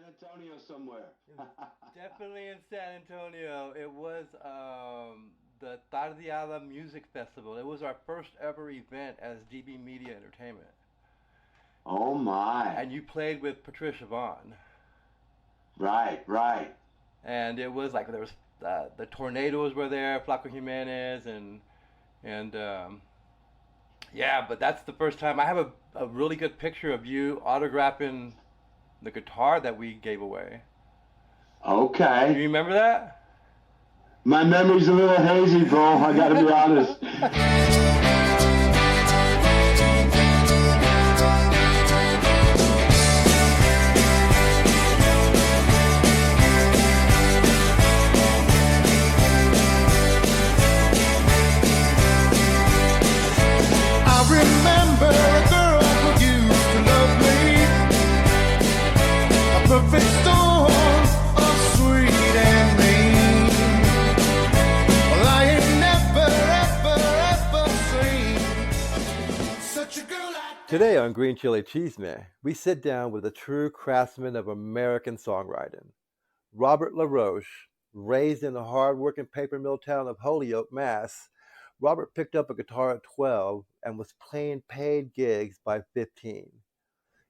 Antonio somewhere. Definitely in San Antonio. It was the Tardeada Music Festival. It was our first ever event as DB Media Entertainment. Oh my. And you played with Patricia Vonne. Right, right. And it was like there was the Tornadoes were there, Flaco Jimenez, and yeah. But that's the first time I have a really good picture of you autographing the guitar that we gave away. Do you Okay. remember that? My memory's a little hazy, bro. I gotta be honest. I remember a girl who used to love me, a perfect storm of sweet and mean. Well, I ain't never, ever, ever seen such a girl like Today on Green Chili Cheeseman, we sit down with a true craftsman of American songwriting, Robert LaRoche. Raised in the hard-working paper mill town of Holyoke, Mass., Robert picked up a guitar at 12 and was playing paid gigs by 15.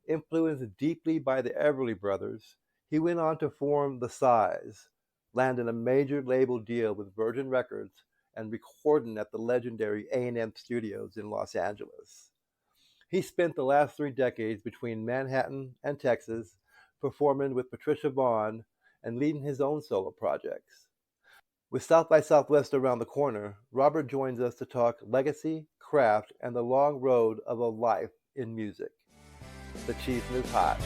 Influenced deeply by the Everly Brothers, he went on to form The Size, landing a major label deal with Virgin Records and recording at the legendary A&M Studios in Los Angeles. He spent the last 3 decades between Manhattan and Texas, performing with Patricia Vonne and leading his own solo projects. With South by Southwest around the corner, Robert joins us to talk legacy, craft, and the long road of a life in music. The cheese is hot.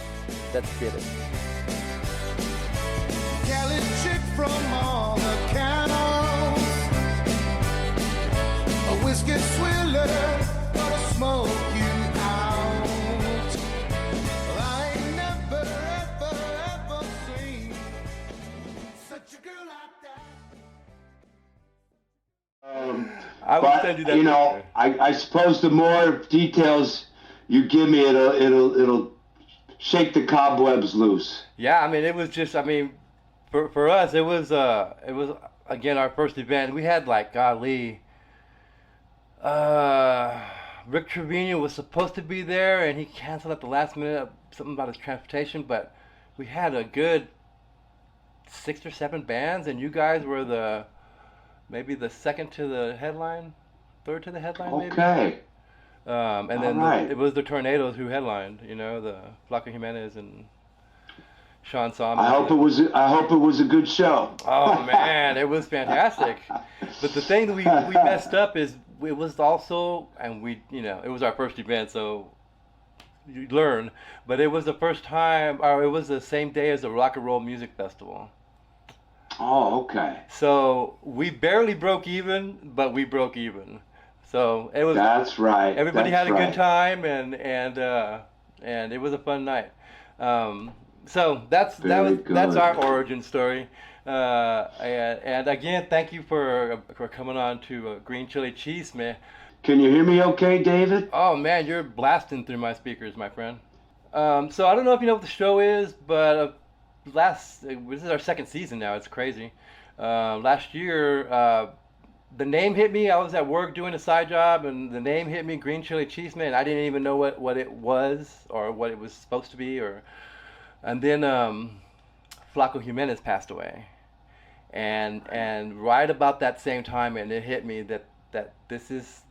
Let's get it. Cali chick from all the canals, a whiskey swiller, gonna smoke you out. Well, I ain't never, ever, ever seen such a girl like that. Um, I will send you but that picture. I suppose the more details you give me, it'll shake the cobwebs loose. Yeah, I mean, it was just, I mean, for us, it was again our first event. We had like, golly, uh, Rick Trevino was supposed to be there, and he canceled at the last minute, something about his transportation. But we had a good 6 or 7 bands, and you guys were the maybe the second to the headline, third to the headline, maybe. Okay. And All then right. it was the Tornadoes who headlined. You know, the Flaco Jimenez and Sean Salmon. I hope it was a good show. Oh man, it was fantastic. But the thing that we messed up is it was also, and we, you know, it was our first event, so you learn. But it was the first time, or it was the same day as the Rock and Roll Music Festival. Oh, okay. So we barely broke even, but we broke even. So it was, That's right. everybody That's had a good right. time, and it was a fun night. Um, so Very that's good. our origin story. And again, thank you for coming on to Green Chili Cheese, man. Can you hear me okay, David? Oh man, you're blasting through my speakers, my friend. So I don't know if you know what the show is, but this is our second season now. It's crazy. Last year, the name hit me. I was at work doing a side job, and the name hit me, Green Chili Cheese Man. I didn't even know what it was or what it was supposed to be. And then Flaco Jimenez passed away, and right about that same time, and it hit me that this is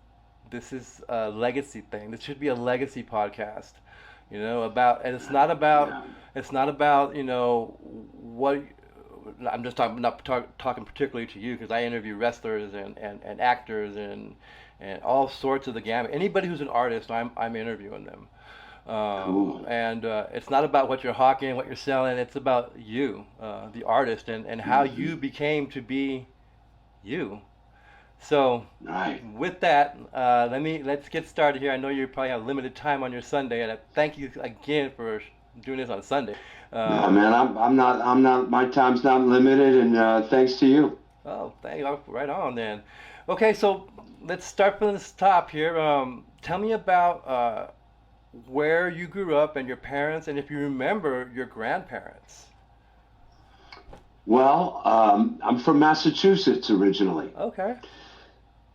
a legacy thing. This should be a legacy podcast. You know, about, and Yeah. it's not about, you know, what. I'm just talking, not talking particularly to you, because I interview wrestlers and actors and all sorts of the gamut. Anybody who's an artist, I'm interviewing them. Cool. And it's not about what you're hawking, what you're selling. It's about you, the artist, and how you became to be you. So, Right. with that, let's get started here. I know you probably have limited time on your Sunday, and I thank you again for doing this on Sunday. No, Um, man, I'm not, my time's not limited, and thanks to you. oh, thank you. Right on then. Okay, so let's start from the top here. Tell me about where you grew up and your parents, and if you remember your grandparents. Well, I'm from Massachusetts originally. Okay.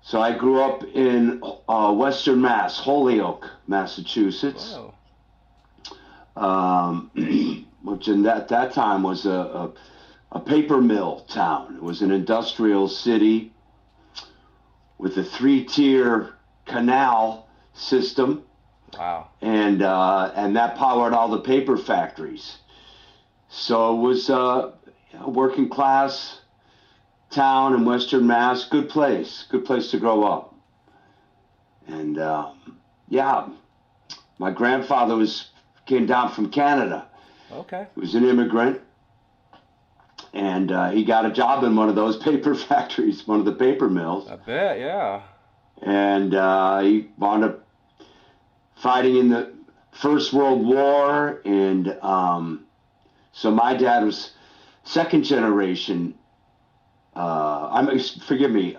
So I grew up in Western Mass, Holyoke, Massachusetts, Wow. um, which in that time was a paper mill town. It was an industrial city with a three-tier canal system, Wow. and that powered all the paper factories. So it was a working class town in Western Mass. Good place to grow up. And yeah, my grandfather came down from Canada. Okay. He was an immigrant, and he got a job in one of those paper factories, one of the paper mills, I bet. Yeah. and he wound up fighting in the First World War, and so my dad was second generation. Forgive me,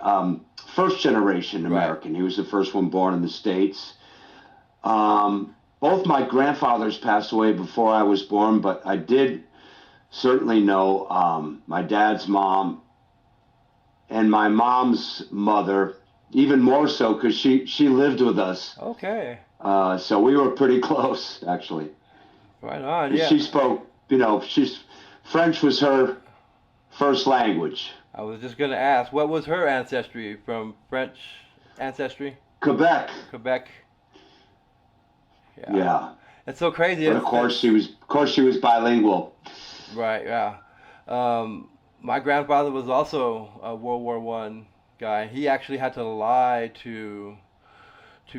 first generation Right. American. He was the first one born in the States. Both my grandfathers passed away before I was born, but I did certainly know my dad's mom and my mom's mother, even more so because she lived with us. Okay. So we were pretty close, actually. Right on. And Yeah. she spoke, French was her first language. I was just gonna ask, what was her ancestry from French ancestry? Quebec, Quebec. Yeah. yeah. It's so crazy. But of course she was bilingual. Right. Yeah. My grandfather was also a World War One guy. He actually had to lie to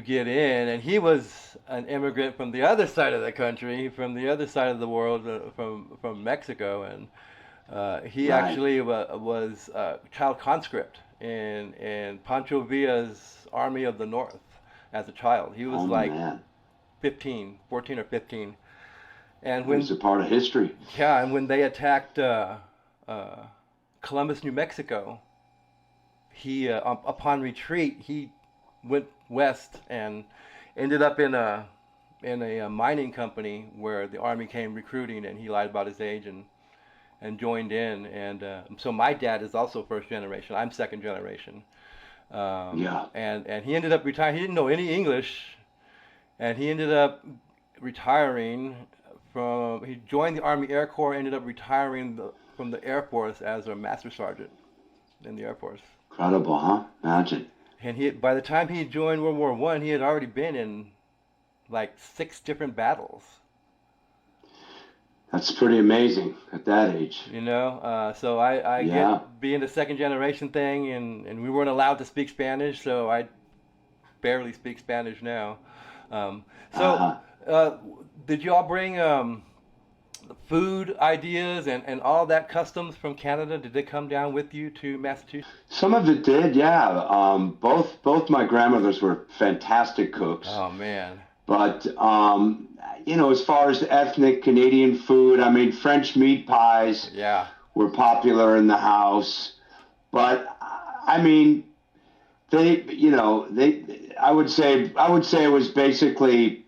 get in, and he was an immigrant from the other side of the country, from the other side of the world, from Mexico, and he Right. actually was a child conscript in Pancho Villa's Army of the North as a child. He was Oh like man, 14 or 15, and it when was a part of history. yeah, and when they attacked Columbus, New Mexico, he upon retreat he went west and ended up in a mining company where the army came recruiting, and he lied about his age and joined in. And so my dad is also first generation. I'm second generation. Yeah. And he ended up retiring. He didn't know any English, and he ended up retiring from. He joined the Army Air Corps. Ended up retiring from the Air Force as a master sergeant in the Air Force. Incredible, huh? Imagine. And by the time he joined World War One, he had already been in like 6 different battles. That's pretty amazing at that age. So I Yeah. get being the second generation thing, and we weren't allowed to speak Spanish, so I barely speak Spanish now. So, Uh-huh. did you all bring food ideas and all that customs from Canada? Did they come down with you to Massachusetts? Some of it did, yeah. Both my grandmothers were fantastic cooks. Oh man. But as far as ethnic Canadian food, I mean, French meat pies Yeah. were popular in the house. But I mean, I would say it was basically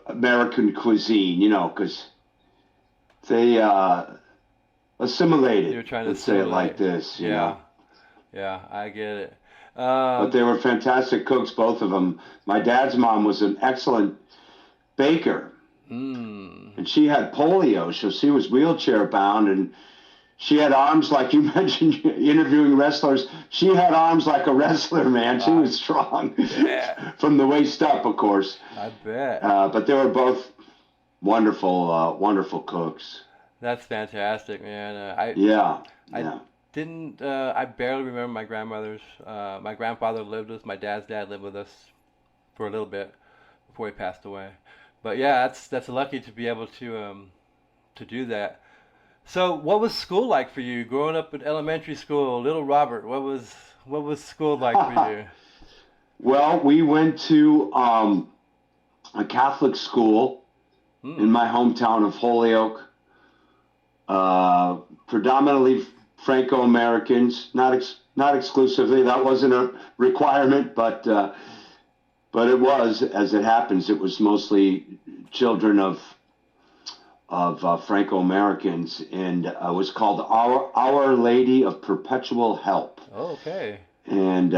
American cuisine, because they assimilated. You were trying to Let's say it like assimilate. this, Yeah. Yeah, I get it. But they were fantastic cooks, both of them. My dad's mom was an excellent baker, and she had polio, so she was wheelchair bound, and she had arms like you mentioned, interviewing wrestlers. She had arms like a wrestler, man. She was strong from the waist up, of course. I bet. But they were both wonderful cooks. That's fantastic, man. Yeah. I barely remember my grandmother's. My grandfather lived with us. My dad's dad lived with us for a little bit before he passed away. But yeah, that's lucky to be able to do that. So, what was school like for you growing up in elementary school, little Robert? What was school like for you? Well, we went to a Catholic school in my hometown of Holyoke. Predominantly Franco-Americans, not exclusively. That wasn't a requirement, but it was, as it happens, it was mostly children of of Franco-Americans, and it was called Our Lady of Perpetual Help. Oh, okay. And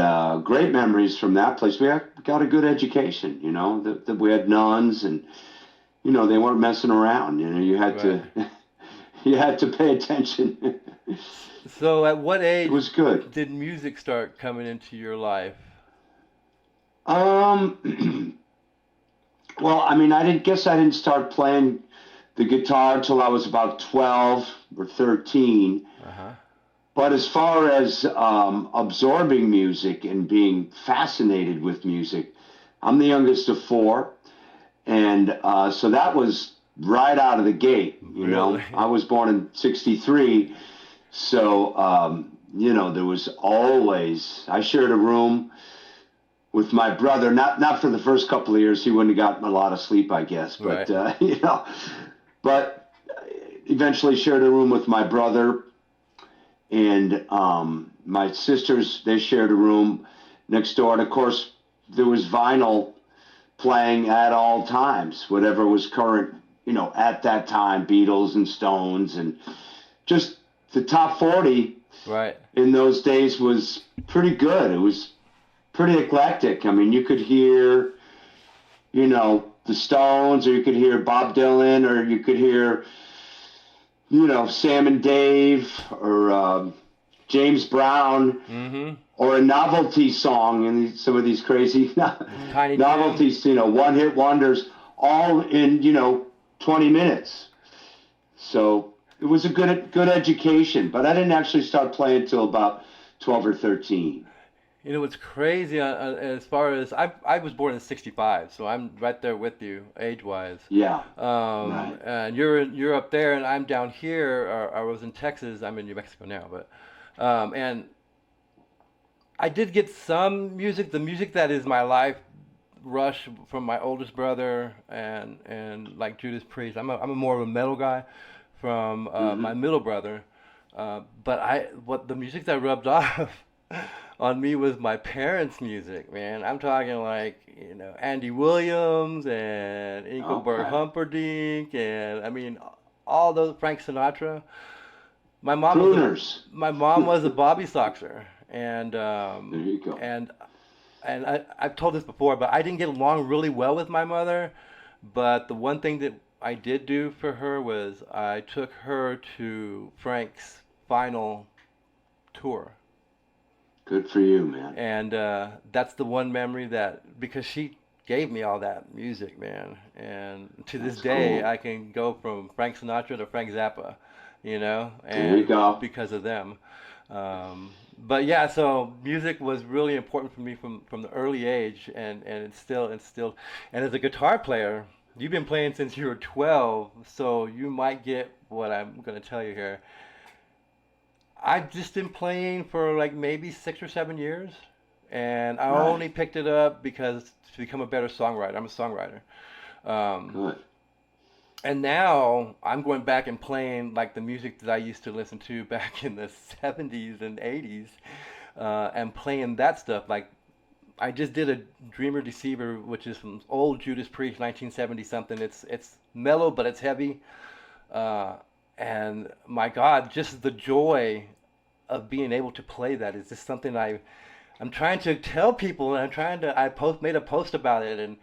great memories from that place. We got a good education, you know. We had nuns, and you know they weren't messing around. You know, you had to you had to pay attention. So, at what age It was good. did music start coming into your life? Well, I mean, I didn't start playing the guitar till I was about 12 or 13. Uh-huh. But as far as absorbing music and being fascinated with music, I'm the youngest of four. And so that was right out of the gate, you know. I was born in 63. So, you know, there was always, I shared a room with my brother, not for the first couple of years. He wouldn't have gotten a lot of sleep, I guess. But, you know, but eventually shared a room with my brother. And my sisters, they shared a room next door. And, of course, there was vinyl playing at all times, whatever was current, you know, at that time, Beatles and Stones. And just the top 40 in those days was pretty good. It was pretty eclectic. I mean, you could hear, you know, the Stones, or you could hear Bob Dylan, or you could hear, you know, Sam and Dave, or James Brown, or a novelty song, and some of these crazy novelties, you know, one-hit wonders, all in, you know, 20 minutes. So it was a good education, but I didn't actually start playing until about 12 or 13. You know, what's crazy as far as I was born in '65, so I'm right there with you age-wise. Yeah. Right. And you're up there, and I'm down here. Or I was in Texas. I'm in New Mexico now, but and I did get some music. The music that is my life, Rush from my oldest brother, and like Judas Priest. I'm a more of a metal guy from my middle brother. But what the music that rubbed off on me was my parents' music, man. I'm talking like, you know, Andy Williams and Engelbert Humperdinck, and I mean all those, Frank Sinatra. My mom was a Bobby Soxer, and there you go. And I've told this before, but I didn't get along really well with my mother. But the one thing that I did do for her was I took her to Frank's final tour. Good for you, man. And that's the one memory that, because she gave me all that music, man. And to this day, cool. I can go from Frank Sinatra to Frank Zappa, you know, and there you go. Because of them. But yeah, so music was really important for me from the early age, and it's still, and as a guitar player, you've been playing since you were 12, so you might get what I'm going to tell you here. I've just been playing for like maybe 6 or 7 years, and I only picked it up because to become a better songwriter. I'm a songwriter. Good. And now I'm going back and playing like the music that I used to listen to back in the 70s and 80s, and playing that stuff. Like I just did a Dreamer Deceiver, which is from old Judas Priest, 1970 something. It's mellow, but it's heavy. And my God, just the joy of being able to play that is just something I'm trying to tell people, and made a post about it, and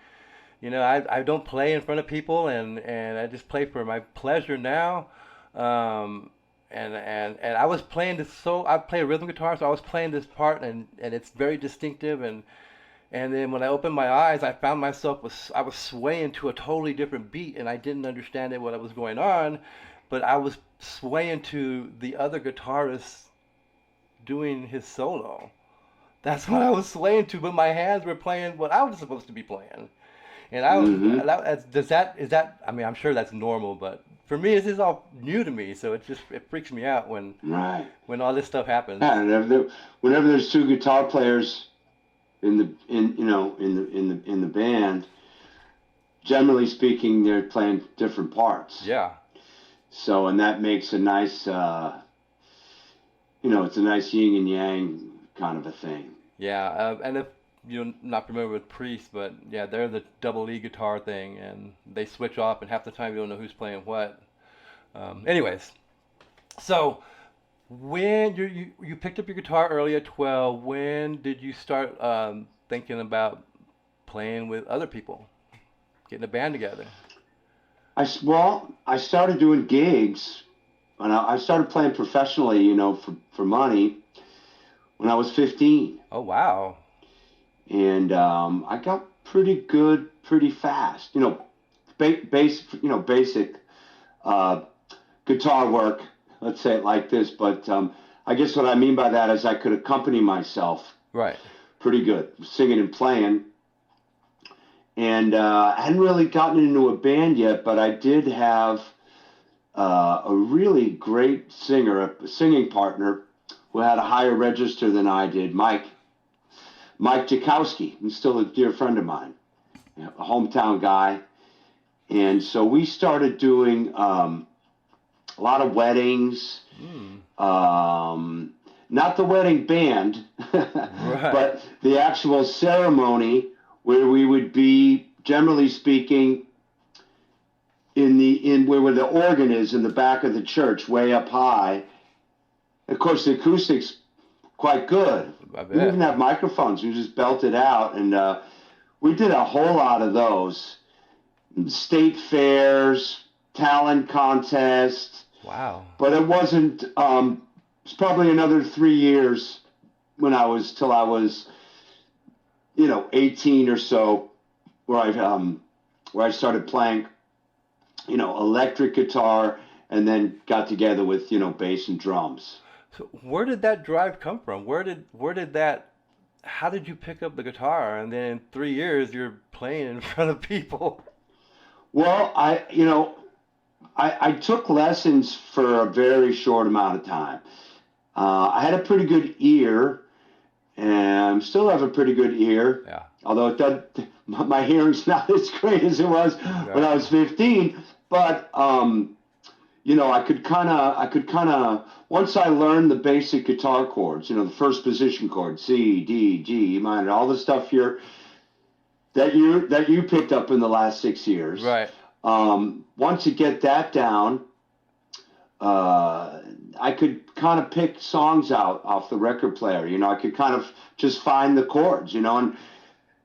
you know, I don't play in front of people, and I just play for my pleasure now. And I was playing I play a rhythm guitar, so I was playing this part, and it's very distinctive, and then when I opened my eyes, I found myself I was swaying to a totally different beat, and I didn't understand what was going on. But I was swaying to the other guitarist doing his solo. That's what I was swaying to, but my hands were playing what I was supposed to be playing. And I was, I mean, I'm sure that's normal, but for me, this is all new to me, so it freaks me out when all this stuff happens. Yeah, whenever there's two guitar players in the band, generally speaking, they're playing different parts. Yeah. So, and that makes a nice, it's a nice yin and yang kind of a thing. Yeah, and if you're not familiar with Priest, but yeah, they're the double E guitar thing, and they switch off, and half the time you don't know who's playing what. Anyways, so when you picked up your guitar early at 12, when did you start thinking about playing with other people, getting a band together? I started doing gigs, and I started playing professionally, for money when I was 15, Oh, wow. and I got pretty good pretty fast. Basic uh, guitar work. Let's say it like this, but I guess what I mean by that is I could accompany myself Right. pretty good, singing and playing. And I hadn't really gotten into a band yet, but I did have a really great singer, a singing partner who had a higher register than I did, Mike Jakowski. He's still a dear friend of mine, a hometown guy. And so we started doing a lot of weddings. Not the wedding band, but the actual ceremony where we would be, generally speaking, in where the organ is in the back of the church, way up high. Of course, the acoustics quite good. I We didn't bet. have microphones; we just belted out, and we did a whole lot of those state fairs, talent contests. Wow. But it wasn't. It's probably another 3 years till I was 18 or so, where I started playing, electric guitar, and then got together with bass and drums. So where did that drive come from? How did you pick up the guitar and then in 3 years you're playing in front of people? Well, I took lessons for a very short amount of time. I had a pretty good ear, and still have a pretty good ear. Yeah. Although my hearing's not as great as it was when I was 15. But I could kind of once I learned the basic guitar chords, the first position chord, C, D, G, E minor, all the stuff that you picked up in the last 6 years. Right. Once you get that down, I could kind of pick songs out off the record player. I could kind of just find the chords. And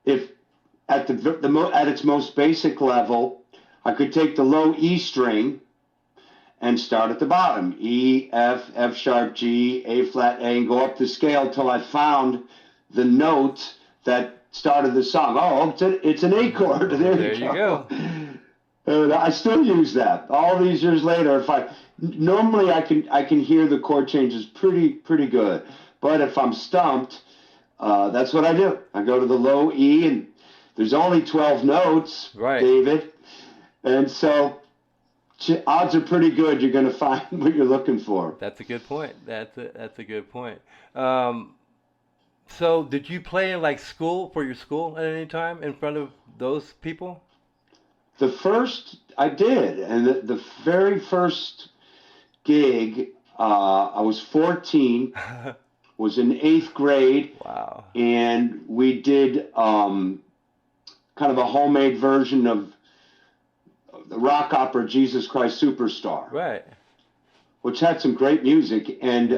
if at at its most basic level, I could take the low E string and start at the bottom, E, F sharp, G, A flat, A, and go up the scale till I found the note that started the song. Oh, it's an A chord. There you go. And I still use that all these years later. Normally I can hear the chord changes pretty good, but if I'm stumped, that's what I do. I go to the low E, and there's only 12 notes, right, David, and so odds are pretty good you're going to find what you're looking for. That's a good point. That's a good point. So did you play in like school for your school at any time in front of those people? The first I did, and the very first gig, I was 14, was in 8th grade. Wow. And we did kind of a homemade version of the rock opera Jesus Christ Superstar. Right. Which had some great music. And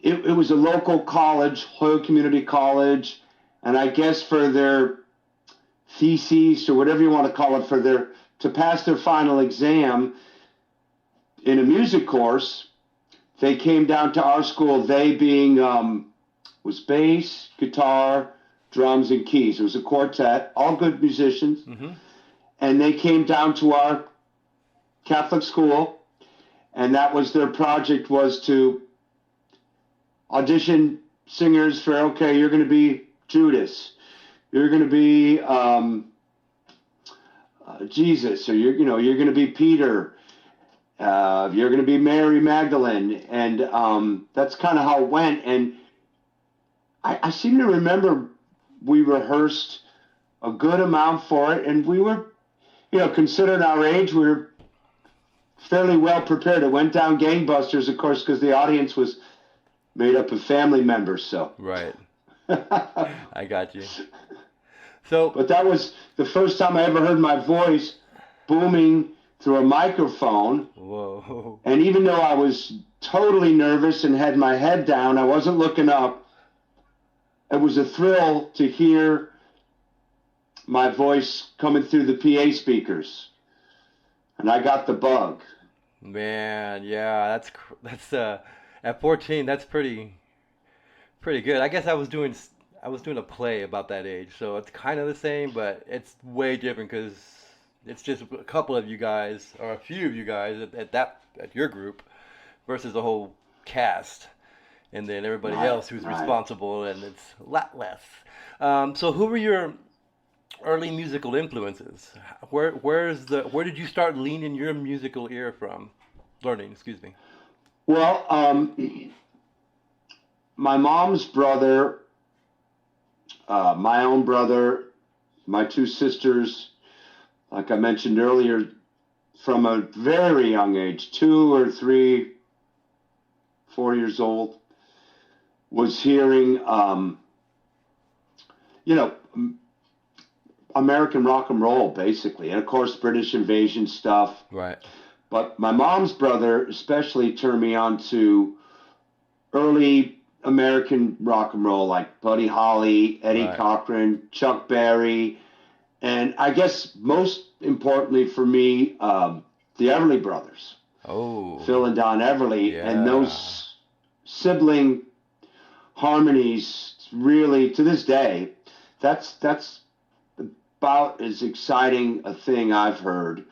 it was a local college, Holyoke Community College, and I guess for their theses or whatever you want to call it, to pass their final exam in a music course, they came down to our school, they being was bass, guitar, drums, and keys. It was a quartet, all good musicians. Mm-hmm. And they came down to our Catholic school, and that was their project, was to audition singers for, okay, you're going to be Judas, you're going to be Jesus, or you're going to be Peter, you're going to be Mary Magdalene, and that's kind of how it went. And I seem to remember we rehearsed a good amount for it, and we were, considered our age, we were fairly well prepared. It went down gangbusters, of course, because the audience was made up of family members. So right, I got you. So, but that was the first time I ever heard my voice booming through a microphone. Whoa. And even though I was totally nervous and had my head down, I wasn't looking up. It was a thrill to hear my voice coming through the PA speakers. And I got the bug. Man, yeah, that's at 14, that's pretty good. I guess I was doing a play about that age, so it's kind of the same, but it's way different because it's just a couple of you guys or a few of you guys at your group versus the whole cast, and then everybody else who's responsible, and it's a lot less. So who were your early musical influences? Where did you start leaning your musical ear from? Learning, excuse me. Well, my mom's brother, my own brother, my two sisters, like I mentioned earlier, from a very young age, 2 or 3, 4 years old, was hearing, American rock and roll, basically. And, of course, British invasion stuff. Right. But my mom's brother especially turned me on to early American rock and roll, like Buddy Holly, Eddie Cochran, Chuck Berry, and I guess most importantly for me, the Everly Brothers. Oh. Phil and Don Everly. Yeah. And those sibling harmonies, really, to this day, that's about as exciting a thing I've heard.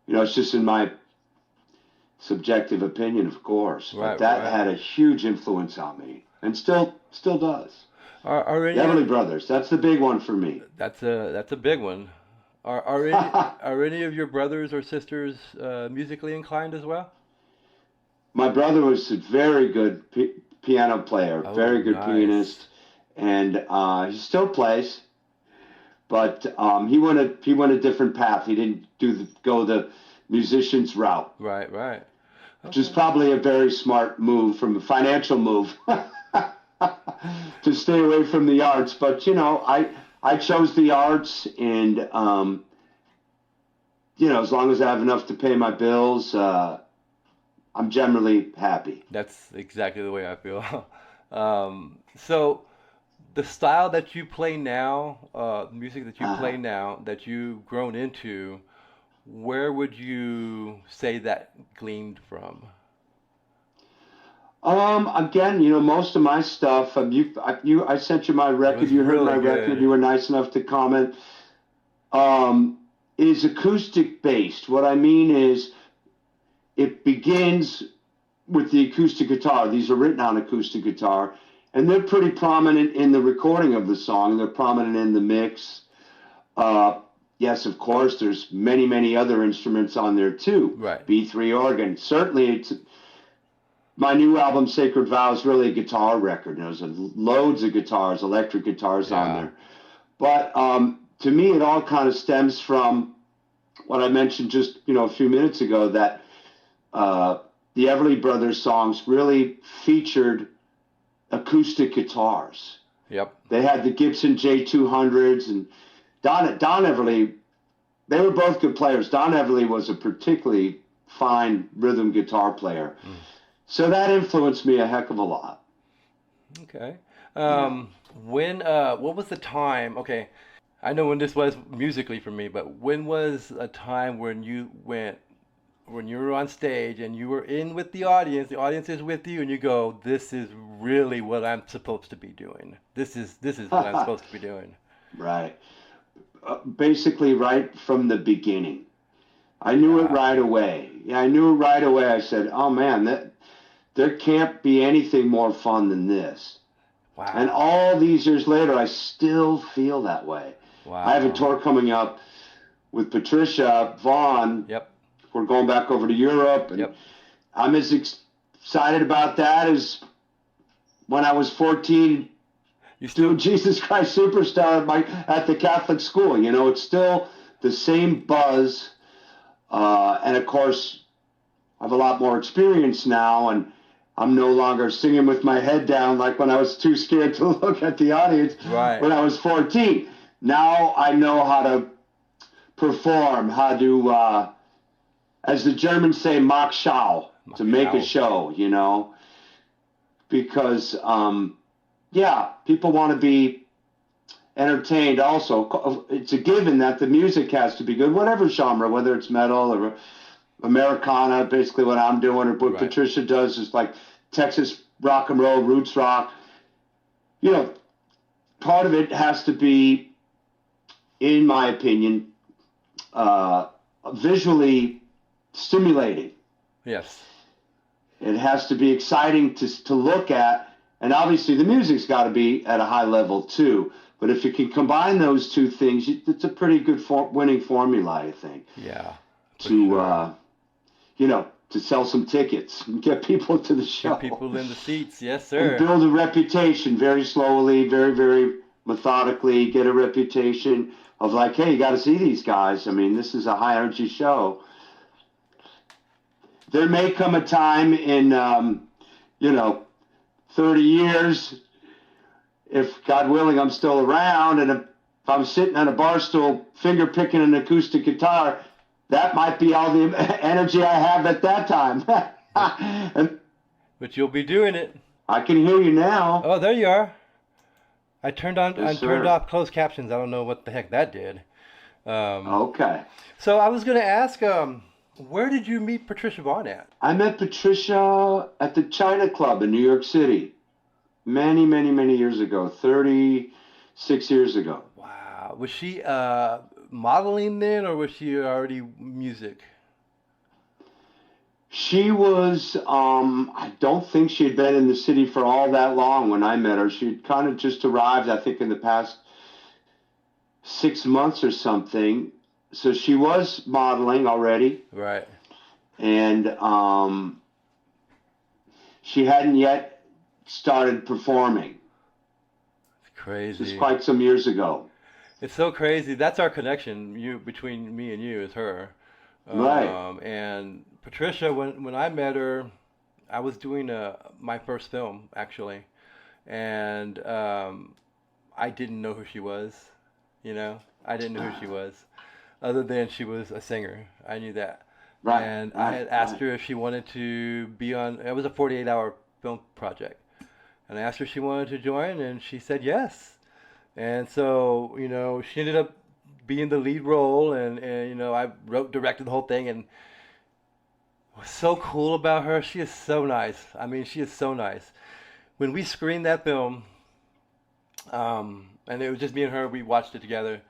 It's just in my subjective opinion, of course, but that had a huge influence on me, and still does. Are any The Everly Brothers, that's the big one for me. That's a big one. Are any of your brothers or sisters musically inclined as well? My brother was a very good piano player, very good pianist, and he still plays, but he went a different path. He didn't go the musician's route. Right. Okay. Which is probably a very smart move, from a financial move, to stay away from the arts. But, I chose the arts, and, as long as I have enough to pay my bills, I'm generally happy. That's exactly the way I feel. So the style that you play now, music that you play now, that you've grown into, where would you say that gleamed from? Again, most of my stuff. I sent you my record. You heard really my good. record. You were nice enough to comment. Is acoustic based. What I mean is, it begins with the acoustic guitar. These are written on acoustic guitar, and they're pretty prominent in the recording of the song. They're prominent in the mix. Yes, of course, there's many, many other instruments on there too. Right. B3 organ. Certainly, my new album, Sacred Vow, is really a guitar record. There's loads of guitars, electric guitars on there. But to me, it all kind of stems from what I mentioned just a few minutes ago, that the Everly Brothers songs really featured acoustic guitars. Yep. They had the Gibson J200s, and Don Everly, they were both good players. Don Everly was a particularly fine rhythm guitar player. So that influenced me a heck of a lot. Okay. What was the time? Okay, I know when this was musically for me, but when was a time when you were on stage and you were in with the audience is with you, and you go, this is really what I'm supposed to be doing. This is what I'm supposed to be doing. Right. Basically, right from the beginning. I knew it right away. Yeah, I knew it right away. I said, oh man, there can't be anything more fun than this. Wow. And all these years later, I still feel that way. Wow. I have a tour coming up with Patricia Vonne. Yep. We're going back over to Europe, and I'm as excited about that as when I was 14 doing Jesus Christ Superstar at the Catholic school. It's still the same buzz. And of course, I have a lot more experience now, and I'm no longer singing with my head down like when I was too scared to look at the audience when I was 14. Now I know how to perform, how to as the Germans say, mach Schau, to make a show, you know, because, yeah, people want to be entertained also. It's a given that the music has to be good, whatever genre, whether it's metal or Americana, basically what I'm doing, or what Patricia does is like Texas rock and roll, roots rock. You know, part of it has to be, in my opinion, visually stimulating. Yes. It has to be exciting to look at, and obviously the music's got to be at a high level too. But if you can combine those two things, it's a pretty good winning formula, I think. Yeah. To you know, to sell some tickets and get people to the show. Get people in the seats, yes, sir. And build a reputation very slowly, very, very methodically. Get a reputation of like, hey, you got to see these guys. I mean, this is a high energy show. There may come a time in, you know, 30 years, if God willing I'm still around, and if I'm sitting on a bar stool finger picking an acoustic guitar, that might be all the energy I have at that time. But you'll be doing it. I can hear you now. Oh, there you are. I turned Yes, turned off closed captions. I don't know what the heck that did. Okay. So I was going to ask, where did you meet Patricia Vonne at? I met Patricia at the China Club in New York City many, many, many years ago, 36 years ago. Wow. Was she modeling then, or was she already music? She was, I don't think she had been in the city for all that long when I met her. She had kind of just arrived, I think, in the past 6 months or something. So she was modeling already. Right. And she hadn't yet started performing. It's crazy. It was quite some years ago. It's so crazy. That's our connection between me and you is her. Right. And Patricia, when I met her, I was doing my first film, actually. And I didn't know who she was, you know? I didn't know who she was, other than she was a singer. I knew that. Right. And I had asked her if she wanted to be on, it was a 48-hour film project. And I asked her if she wanted to join, and she said yes. And so, you know, she ended up being the lead role, and you know, I directed the whole thing, and what's so cool about her, she is so nice. I mean, she is so nice. When we screened that film, and it was just me and her, we watched it together,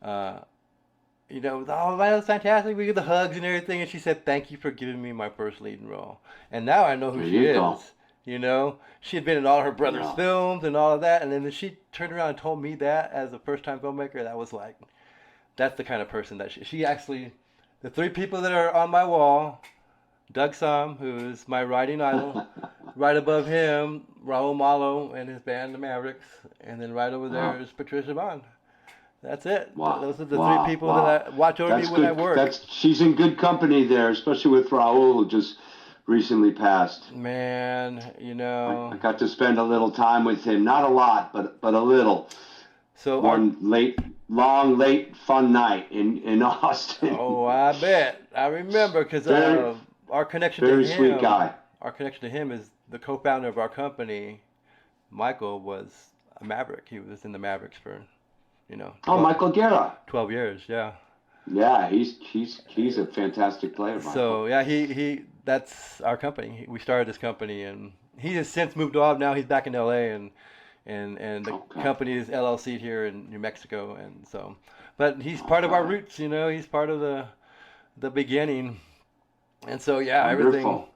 you know, oh man, it was fantastic. We did the hugs and everything, and she said, "Thank you for giving me my first leading role." And now I know who she is. You know, she had been in all her brother's films and all of that, and then she turned around and told me that as a first-time filmmaker. That was like, that's the kind of person that she actually, the three people that are on my wall, Doug Som, who is my writing idol, right above him, Raul Malo and his band, the Mavericks, and then right over there is Patricia Vonne. That's it. Wow. Those are the three people that I watch over me when I work. She's in good company there, especially with Raul, who just recently passed. Man, you know, I got to spend a little time with him. Not a lot, but a little. So one long, late, fun night in Austin. Oh, I bet. I remember, because our connection to him. Very sweet guy. Our connection to him is the co-founder of our company. Michael was a Maverick. He was in the Mavericks for, you know. Michael Guerra. 12 years, yeah. Yeah, he's a fantastic player. Michael. So yeah, he that's our company. We started this company, and he has since moved off. Now he's back in LA, and the company is LLC here in New Mexico, and so, but he's part of our roots. You know, he's part of the beginning, and so yeah, wonderful.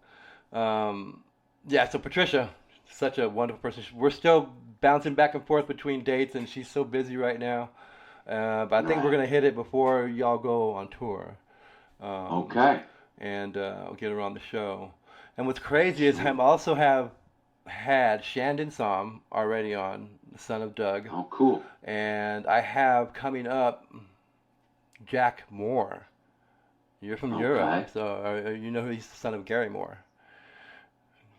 Everything. Yeah, so Patricia, such a wonderful person. We're still bouncing back and forth between dates, and she's so busy right now. But I think we're going to hit it before y'all go on tour. Okay. And we'll get her on the show. And what's crazy is I also have had Shandon Som already on, the son of Doug. Oh, cool. And I have coming up Jack Moore. You're from Europe, so you know he's the son of Gary Moore.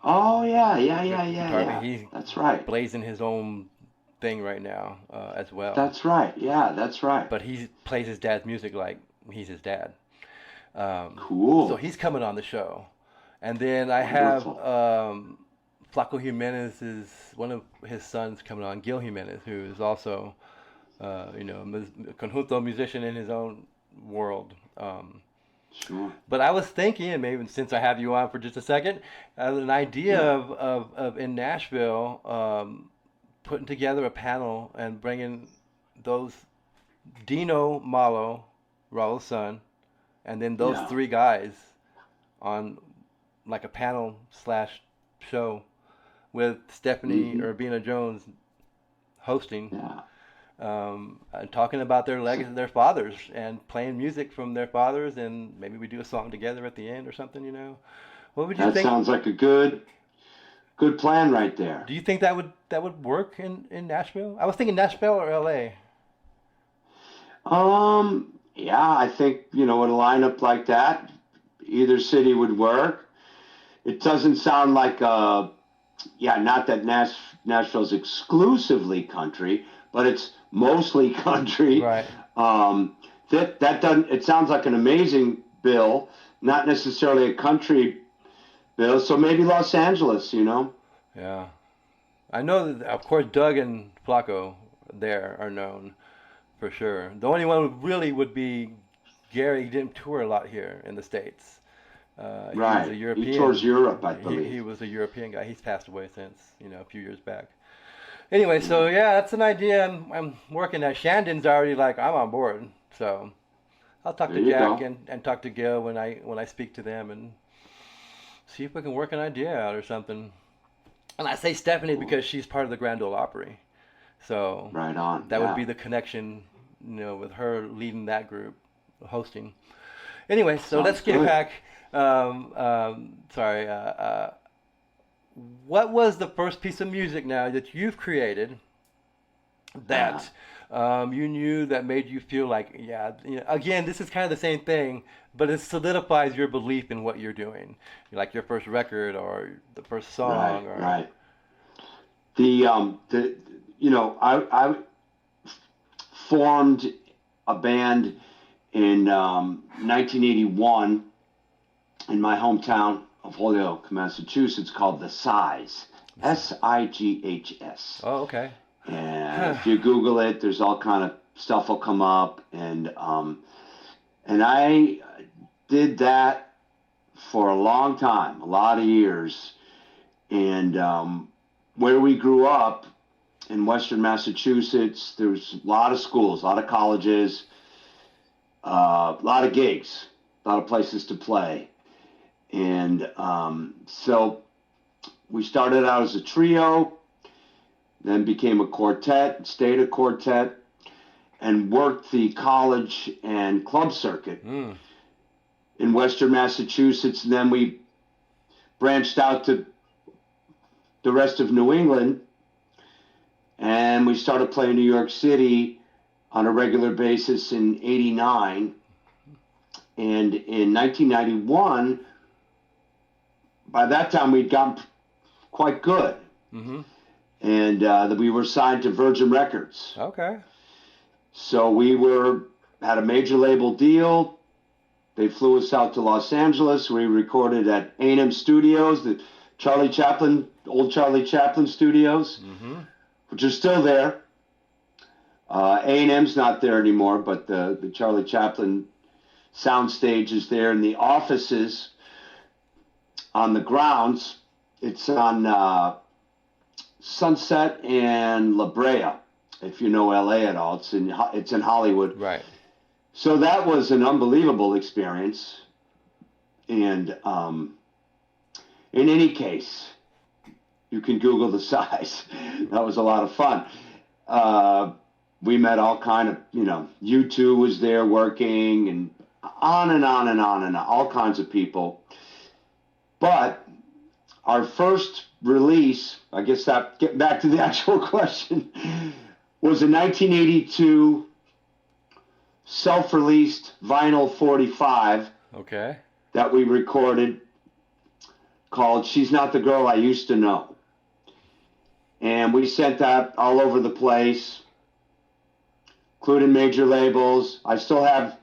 Oh, yeah. That's right. Blazing his own thing right now as well. That's right. Yeah, that's right. But he plays his dad's music like he's his dad. Cool. So he's coming on the show. And then I have Wonderful. Flaco Jimenez's, one of his sons coming on, Gil Jimenez, who is also, a conjunto musician in his own world. Sure. But I was thinking, and maybe since I have you on for just a second, an idea Yeah. of in Nashville, putting together a panel and bringing those Dino Malo, Raul's son, and then those Yeah. three guys on like a panel slash show with Stephanie Hmm. Urbina Jones hosting, Yeah. and talking about their legacy, their fathers, and playing music from their fathers, and maybe we do a song together at the end or something. What would you That think? sounds like a good plan right there. Do you think that would work in Nashville? I was thinking Nashville or L.A. Yeah, I think, with a lineup like that, either city would work. It doesn't sound like, not that Nashville's exclusively country, but it's mostly country. Right. That doesn't, it sounds like an amazing bill, not necessarily a country bill. So maybe Los Angeles, Yeah. I know that, of course, Doug and Flacco there are known for sure. The only one who really would be Gary. He didn't tour a lot here in the States. He was Right. a He European. tours Europe, I He believe. was a European guy. He's passed away since, a few years back. Anyway, so yeah, that's an idea I'm working at. Shandon's already like, I'm on board. So I'll talk There to you Jack go. and talk to Gil when I speak to them and see if we can work an idea out or something. And I say Stephanie because she's part of the Grand Ole Opry. So Right on. that would Yeah. be the connection, with her leading that group, hosting. Anyway, so let's Sounds get good. back. Sorry. What was the first piece of music now that you've created that you knew that made you feel like, yeah, again, this is kind of the same thing, but it solidifies your belief in what you're doing, like your first record or the first Right, song, or right. I formed a band in 1981 in my hometown of Holyoke, Massachusetts, called The Sighs, Sighs. Oh, okay. And if you Google it, there's all kind of stuff will come up, and I did that for a long time, a lot of years, and where we grew up in Western Massachusetts, there was a lot of schools, a lot of colleges, a lot of gigs, a lot of places to play, and so we started out as a trio, then became a quartet, stayed a quartet, and worked the college and club circuit in Western Massachusetts. And then we branched out to the rest of New England, and we started playing New York City on a regular basis in '89. And in 1991, by that time we'd gotten quite good. Mm-hmm. And that we were signed to Virgin Records. Okay. So we had a major label deal. They flew us out to Los Angeles. We recorded at A&M Studios, the old Charlie Chaplin studios, which are still there. A&M's not there anymore, but the Charlie Chaplin soundstage is there, and the offices on the grounds. It's on Sunset and La Brea, if you know LA at all. It's in Hollywood. Right. So that was an unbelievable experience. And in any case, you can Google The Sighs. That was a lot of fun. We met all kind of, U2 was there working, and on and on and on and on, all kinds of people. But our first release, I guess that, getting back to the actual question, was a 1982 self-released vinyl 45 Okay. that we recorded called She's Not the Girl I Used to Know. And we sent that all over the place, including major labels. I still have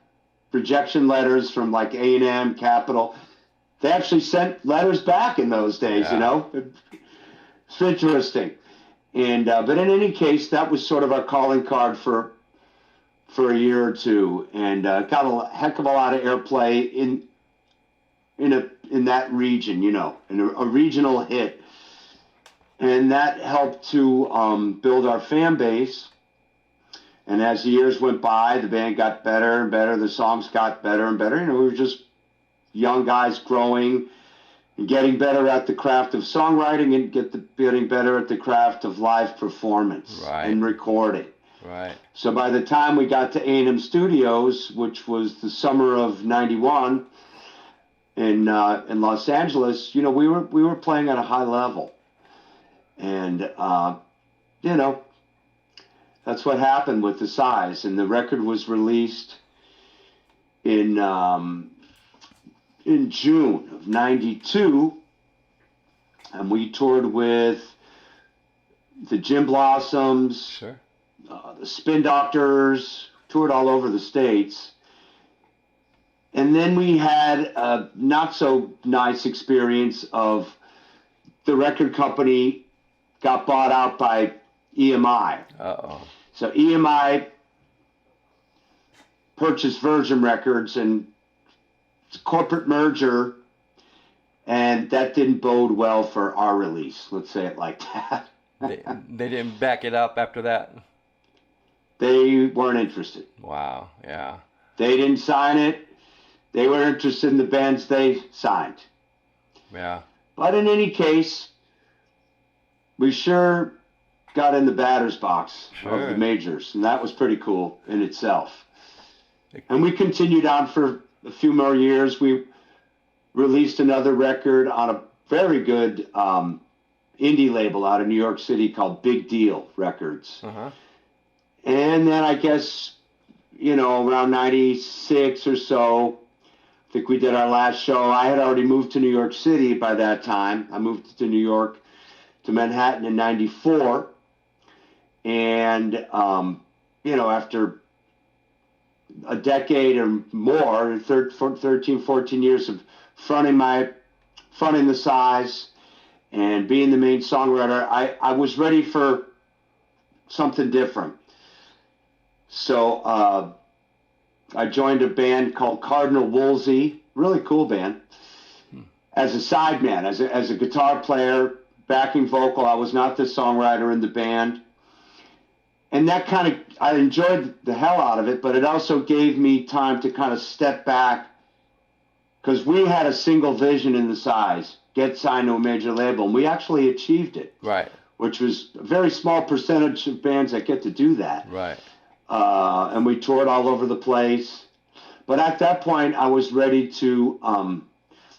rejection letters from like A&M, Capital. They actually sent letters back in those days, you know. It's interesting. And but in any case, that was sort of our calling card for a year or two, and got a heck of a lot of airplay in that region, you know, in a regional hit. And that helped to build our fan base. And as the years went by, the band got better and better. The songs got better and better. You know, we were just young guys growing and getting better at the craft of songwriting and getting better at the craft of live performance and recording. Right. So by the time we got to A&M Studios, which was the summer of '91 in Los Angeles, you know, we were playing at a high level. And, you know, that's what happened with the size. And the record was released in June of '92. And we toured with the Gin Blossoms, the Spin Doctors, toured all over the States. And then we had a not so nice experience of the record company got bought out by EMI. So EMI purchased Virgin Records, and it's a corporate merger, and that didn't bode well for our release. Let's say it like that. They didn't back it up after that? They weren't interested. Wow, yeah. They didn't sign it. They were interested in the bands they signed. Yeah. But in any case, we sure got in the batter's box of the majors, and that was pretty cool in itself. And we continued on for a few more years. We released another record on a very good indie label out of New York City called Big Deal Records. And then I guess, you know, around '96 or so, I think we did our last show. I had already moved to New York City by that time. I moved to New York, to Manhattan in '94. And, you know, after a decade or more, 13, 14 years of fronting the size and being the main songwriter, I was ready for something different. So I joined a band called Cardinal Wolsey, really cool band, as a sideman, as a guitar player, backing vocal. I was not the songwriter in the band. And that kind of, I enjoyed the hell out of it, but it also gave me time to kind of step back, because we had a single vision in the size, get signed to a major label, and we actually achieved it. Right. Which was a very small percentage of bands that get to do that. Right. And we toured all over the place. But at that point, I was ready to,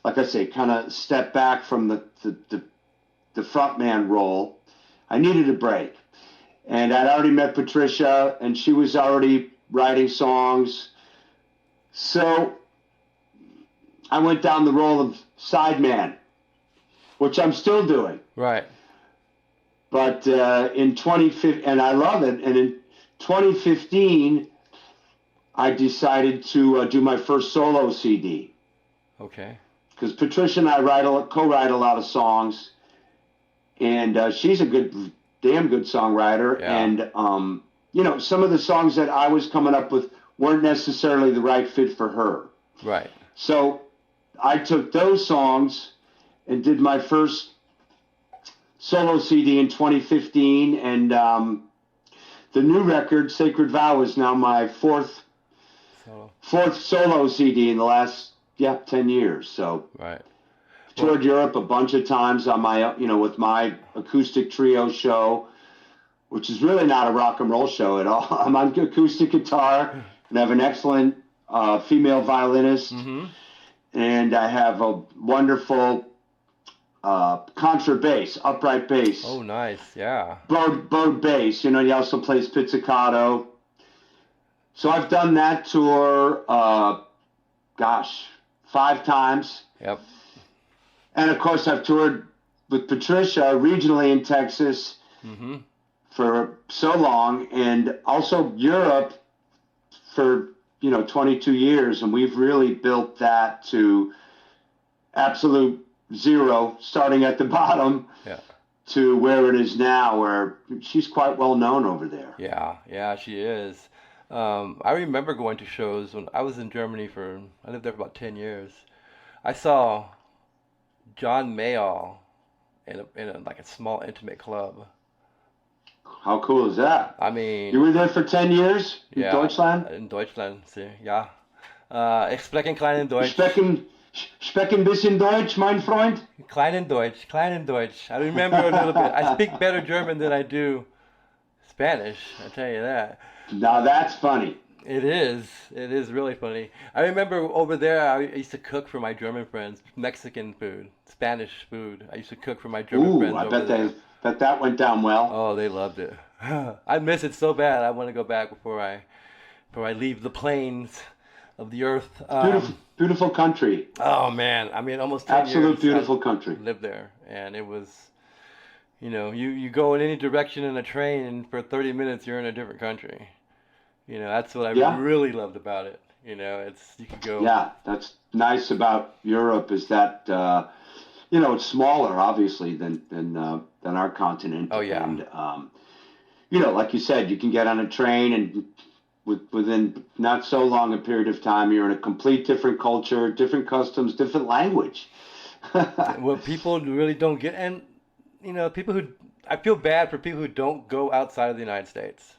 like I say, kind of step back from the frontman role. I needed a break. And I'd already met Patricia, and she was already writing songs. So I went down the role of sideman, which I'm still doing. Right. But in 2015, and I love it, and in 2015, I decided to do my first solo CD. Okay. Because Patricia and I co-write a lot of songs, and she's a damn good songwriter. Yeah. And, you know, some of the songs that I was coming up with weren't necessarily the right fit for her. Right. So I took those songs and did my first solo CD in 2015, and the new record, Sacred Vow, is now my fourth solo CD in the last 10 years. So right. Toured Europe a bunch of times on my, you know, with my acoustic trio show, which is really not a rock and roll show at all. I'm on acoustic guitar, and I have an excellent female violinist, and I have a wonderful contrabass, upright bass. Oh, nice, yeah. Bowed bass, you know, he also plays pizzicato. So I've done that tour, 5 times. Yep. And of course, I've toured with Patricia regionally in Texas for so long, and also Europe for 22 years, and we've really built that to absolute zero, starting at the bottom, to where it is now, where she's quite well known over there. Yeah, she is. I remember going to shows when I was in Germany I lived there for about 10 years. I saw John Mayall in like a small intimate club. How cool is that? I mean, you were there for 10 years in Deutschland? In Deutschland, ja. Ich spreche ein kleines Deutsch. Speck ein bisschen Deutsch, mein Freund? Kleinen Deutsch. I remember a little bit. I speak better German than I do Spanish, I tell you that. Now that's funny. It is really funny. I remember over there, I used to cook for my German friends, Mexican food, Spanish food. I used to cook for my German friends over there. Bet that went down well. Oh, they loved it. I miss it so bad. I want to go back before I leave the plains of the earth. Beautiful country. Oh man, I mean, almost 10 years. Absolute beautiful country. Lived there, and it was, you go in any direction in a train, and for 30 minutes you're in a different country. That's what I really loved about it. You could go. Yeah, that's nice about Europe is that it's smaller, obviously, than our continent. Oh yeah. And like you said, you can get on a train and within not so long a period of time, you're in a complete different culture, different customs, different language. What people really don't get, and I feel bad for people who don't go outside of the United States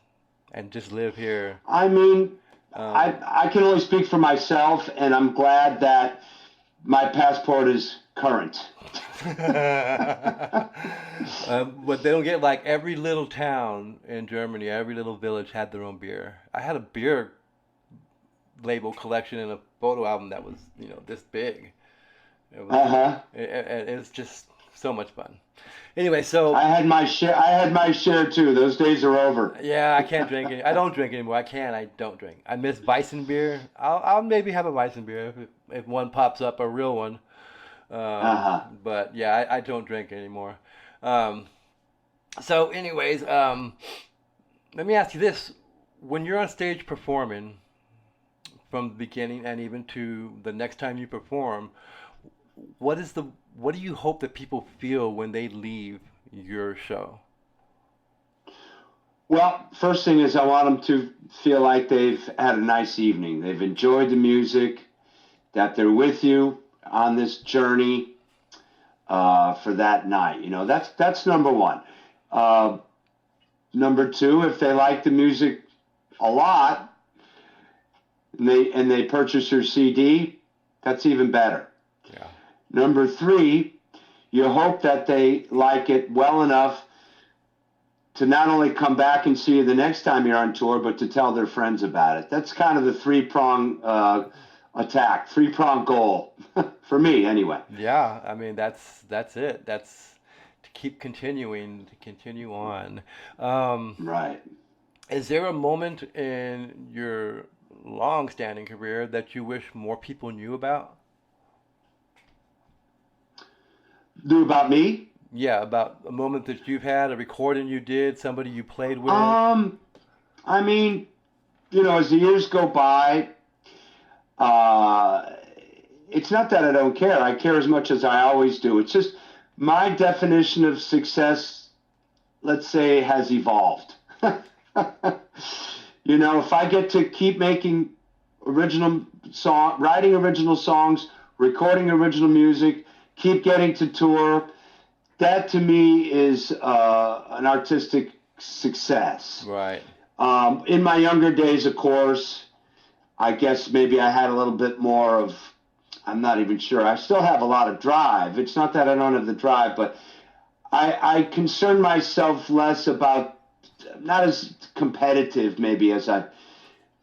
and just live here. I mean, I can only speak for myself, and I'm glad that my passport is current. But they don't get, like, every little town in Germany, every little village had their own beer. I had a beer label collection in a photo album that was, this big. It's just so much fun. Anyway, so I had my share too. Those days are over. Yeah, I can't drink I don't drink anymore. I don't drink. I miss Weissen beer. I'll maybe have a Weissen beer if one pops up, a real one. But yeah, I don't drink anymore. So anyways, let me ask you this. When you're on stage performing from the beginning and even to the next time you perform, what do you hope that people feel when they leave your show? Well, first thing is I want them to feel like they've had a nice evening. They've enjoyed the music, that they're with you on this journey for that night. That's number one. Number two, if they like the music a lot and they purchase your CD, that's even better. Yeah. Number three, you hope that they like it well enough to not only come back and see you the next time you're on tour, but to tell their friends about it. That's kind of the three-prong attack, three-prong goal, for me anyway. Yeah, I mean, that's it. That's to continue on. Right. Is there a moment in your long-standing career that you wish more people knew about? Do about me? Yeah, about a moment that you've had, a recording you did, somebody you played with. I mean, as the years go by, it's not that I don't care. I care as much as I always do. It's just my definition of success, let's say, has evolved. If I get to keep making writing original songs, recording original music, keep getting to tour, that to me is an artistic success. Right. In my younger days, of course, I guess maybe I had a little bit more of, I'm not even sure. I still have a lot of drive. It's not that I don't have the drive, but I concern myself less about, not as competitive maybe as I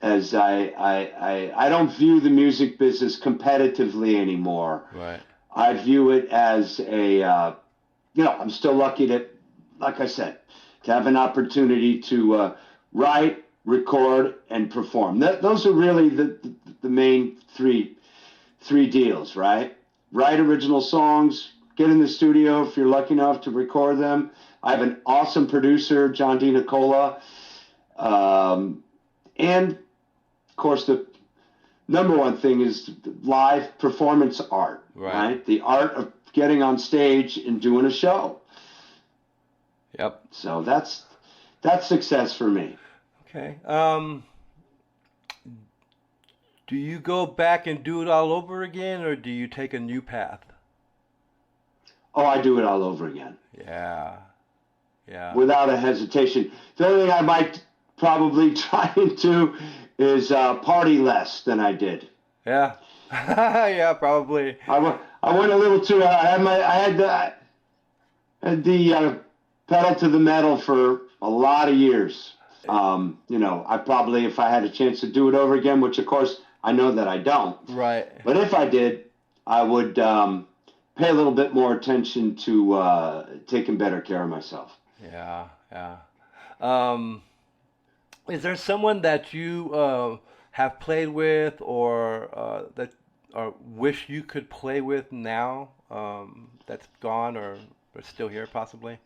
don't view the music business competitively anymore. Right. I view it as I'm still lucky to, like I said, to have an opportunity to write, record, and perform. Those are really the main three deals, right? Write original songs, get in the studio if you're lucky enough to record them. I have an awesome producer, John D. Nicola. And, of course, the number one thing is live performance art, right? The art of getting on stage and doing a show. Yep. So that's success for me. Okay. Do you go back and do it all over again, or do you take a new path? Oh, I do it all over again. Yeah. Yeah. Without a hesitation. The only thing I might probably try and do is party less than I did. Yeah. Yeah, probably. I went a little too. I had the pedal to the metal for a lot of years. I probably, if I had a chance to do it over again, which of course I know that I don't. Right. But if I did, I would pay a little bit more attention to taking better care of myself. Yeah, yeah. Is there someone that you have played with, or wish you could play with now, that's gone or still here possibly?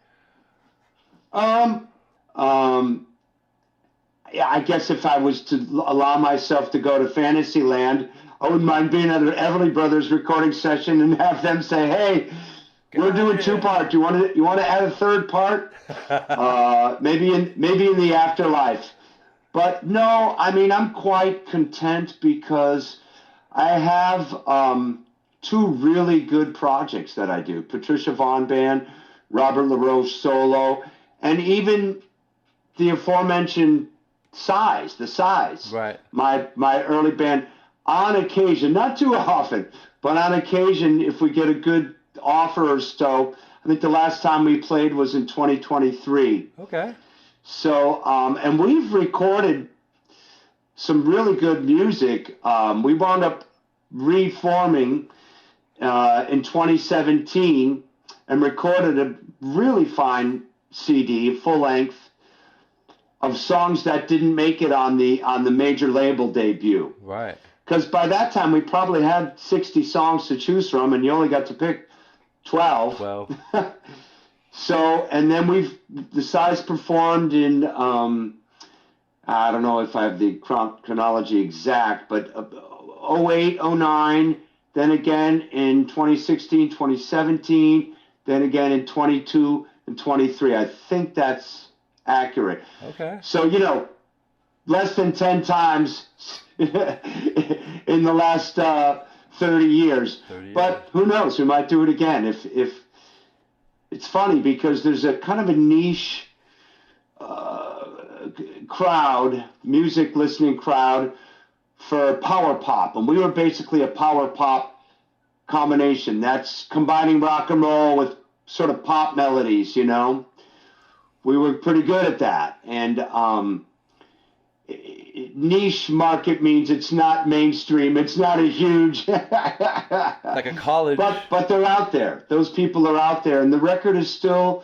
Yeah, I guess if I was to allow myself to go to Fantasyland, I wouldn't mind being at an Everly Brothers recording session and have them say, "Hey, we're doing 2 parts. You want to add a 3rd part? Maybe in the afterlife." But no, I mean, I'm quite content because I have 2 really good projects that I do: Patricia Vonne Band, Robert LaRoche solo, and even the aforementioned the size. Right. My early band. On occasion, not too often, but on occasion, if we get a good offer or so, I think the last time we played was in 2023. Okay. So, and we've recorded some really good music. We wound up reforming in 2017 and recorded a really fine CD, full length, of songs that didn't make it on the major label debut. Right. Because by that time we probably had 60 songs to choose from, and you only got to pick 12. 12. So, and then the size performed in, I don't know if I have the chronology exact, but 08, 09, then again in 2016, 2017, then again in 22 and 23. I think that's accurate. Okay. So, less than 10 times in the last 30 years. 30 years. But who knows? We might do it again. If it's funny because there's a kind of a niche crowd, music listening crowd for power pop, and we were basically a power pop combination. That's combining rock and roll with sort of pop melodies. We were pretty good at that, and niche market means it's not mainstream. It's not a huge like a college. But they're out there. Those people are out there, and the record is still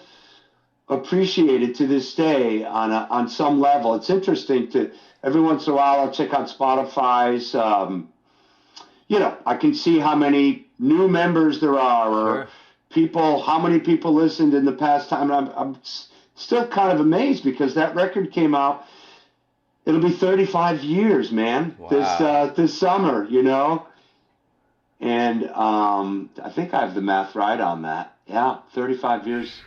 appreciated to this day on some level. It's interesting to every once in a while I'll check out Spotify's. I can see how many new members there are, or how many people listened in the past time. I'm still kind of amazed because that record came out. It'll be 35 years, man. Wow. This summer, and I think I have the math right on that. Yeah, 35 years.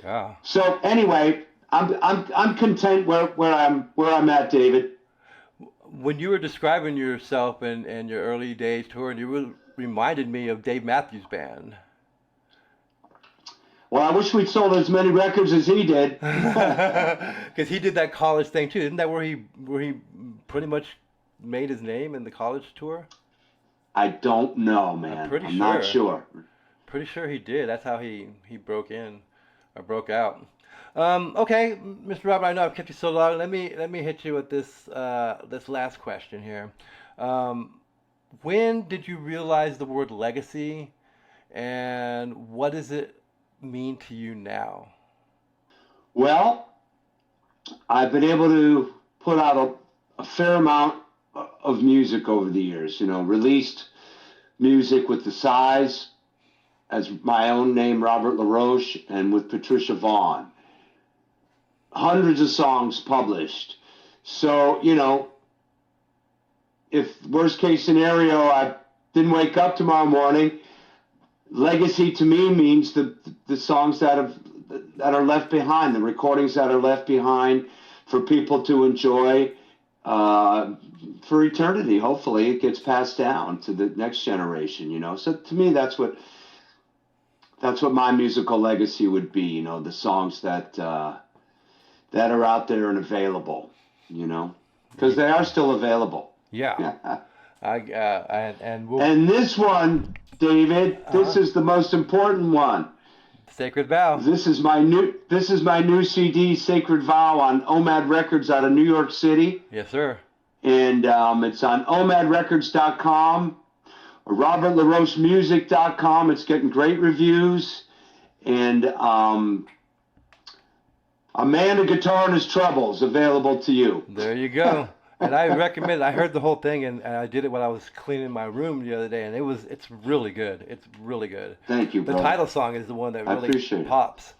Yeah. So anyway, I'm content where I'm at, David. When you were describing yourself and your early days touring, you reminded me of Dave Matthews Band. Well, I wish we'd sold as many records as he did. Because he did that college thing too. Isn't that where he pretty much made his name in the college tour? I don't know, man. I'm not sure. Pretty sure he did. That's how he broke in or broke out. Okay, Mr. Robert, I know I've kept you so long. Let me hit you with this last question here. When did you realize the word legacy, and what does it mean to you now? Well, I've been able to put out a fair amount of music over the years, released music with the size as my own name, Robert LaRoche, and with Patricia Vonne. Hundreds of songs published. So, if worst case scenario, I didn't wake up tomorrow morning, legacy to me means the songs that are left behind, the recordings that are left behind for people to enjoy for eternity. Hopefully it gets passed down to the next generation, So to me, that's what my musical legacy would be, the songs that are out there and available, because they are still available. Yeah. And this one, David, this is the most important one. Sacred Vow. This is my new CD, Sacred Vow, on OMAD Records out of New York City. Yes, sir. And it's on omadrecords.com or robertlarochemusic.com. It's getting great reviews. And A Man, a Guitar and His Troubles, available to you. There you go. And I recommend it. I heard the whole thing, and I did it when I was cleaning my room the other day, and it's really good. It's really good. Thank you, bro. The title song is the one that really pops.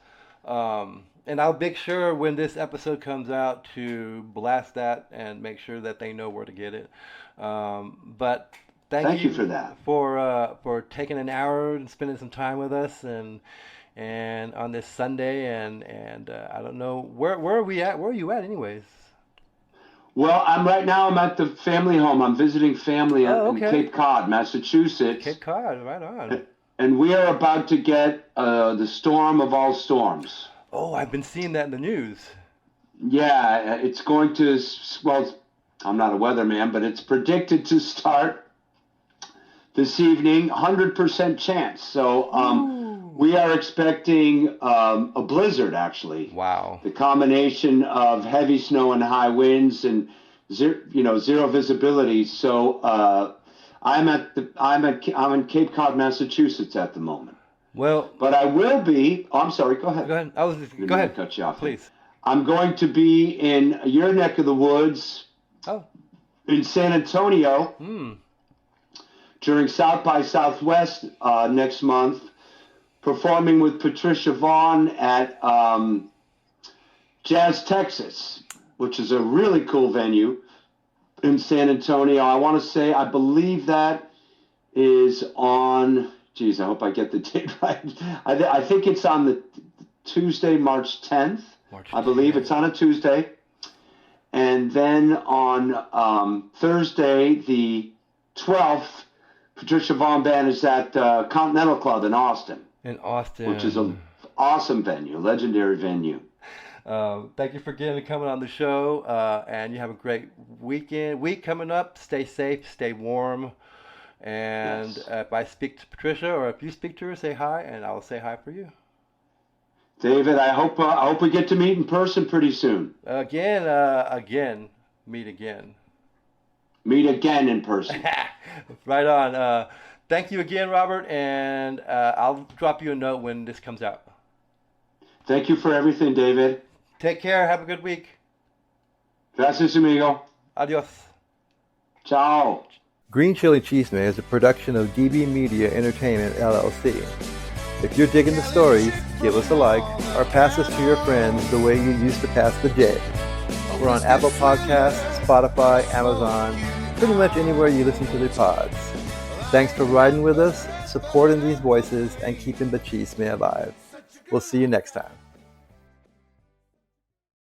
And I'll make sure when this episode comes out to blast that and make sure that they know where to get it. But thank you for that. For taking an hour and spending some time with us and on this Sunday and I don't know where are we at? Where are you at, anyways? Well, I'm at the family home. I'm visiting family in Cape Cod, Massachusetts. Cape Cod, right on. And we are about to get the storm of all storms. Oh, I've been seeing that in the news. Yeah, it's going to, well, I'm not a weatherman, but it's predicted to start this evening, 100% chance. So we are expecting a blizzard, actually. Wow. The combination of heavy snow and high winds and zero visibility. So I'm in Cape Cod, Massachusetts at the moment. Well, but I will be. Oh, I'm sorry. Go ahead. Go ahead. Go ahead. Cut you off, please. I'm going to be in your neck of the woods. Oh. In San Antonio. During South by Southwest next month, performing with Patricia Vonne at Jazz Texas, which is a really cool venue in San Antonio. I believe that is on, geez, I hope I get the date right. I think it's on the Tuesday, March 10th. I believe it's on a Tuesday. And then on Thursday, the 12th, Patricia Vonne Band is at Continental Club in Austin. Which is an awesome venue, legendary venue. Thank you for coming on the show, and you have a great week coming up. Stay safe, stay warm, and if I speak to Patricia or if you speak to her, say hi, and I'll say hi for you. David, I hope we get to meet in person pretty soon. Meet again. Meet again in person. Right on. Thank you again, Robert, and I'll drop you a note when this comes out. Thank you for everything, David. Take care. Have a good week. Gracias, amigo. Adios. Ciao. Green Chili Chisme is a production of DB Media Entertainment, LLC. If you're digging the stories, give us a like or pass us to your friends the way you used to pass the J. We're on Apple Podcasts, Spotify, Amazon, pretty much anywhere you listen to the pods. Thanks for riding with us, supporting these voices, and keeping the chisme alive. We'll see you next time.